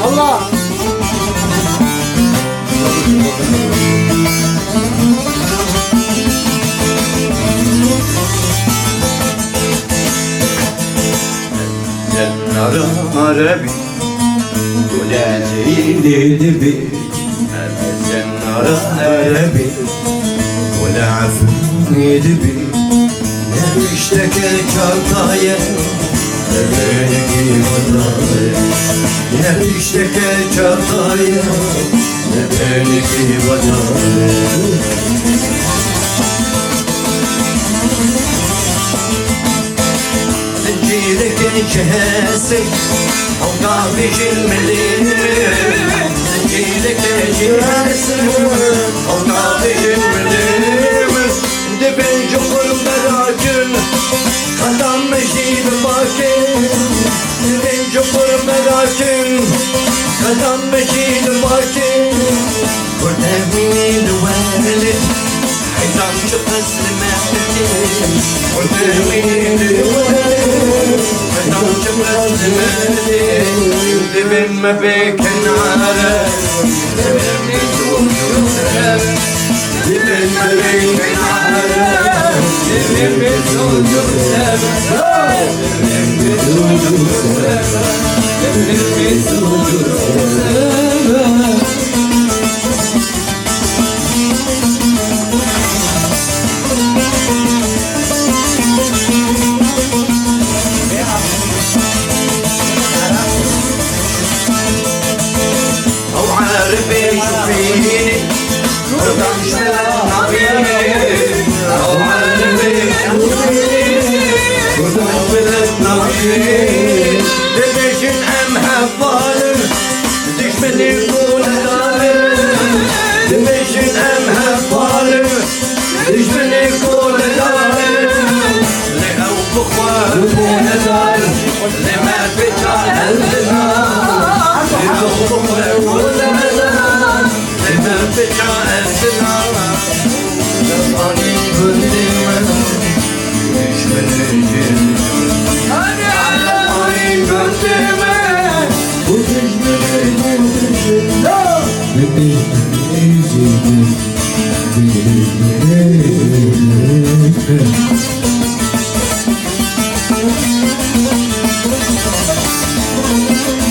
Allah. Arabi ولا زيد دبي أبدا عربي ولا عفوني دبي اشتكى الكرطاية لبيني وضايا اشتكى الكرطاية لبيني وضايا جيلك جهازي وقافش المليل جيلك جهازي وقافش المليل دفن جقر مراجل ختم مجيب باكل دفن جقر مراجل ختم مجيب باكل ونامين والد حيثم شقص المحتين ونامين والد حيثم شقص المحتين دبن ما بيك النار دبن ما بيك النار دبن عارفين فيني وطنش نبيني أو عارفين فيني وطنش نبيني دبشن أمها فالر دش من يقول دارر دبشن أمها فالر دش من يقول دارر لأو بخوار ونزار لما بجال الزنار لأو بخوار ونزار لما بجال الزنار لطاني قديما مش من الجن لطاني قديما ومش من الجن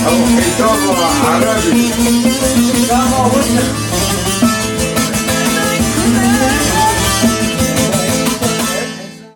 أو حيطان عربي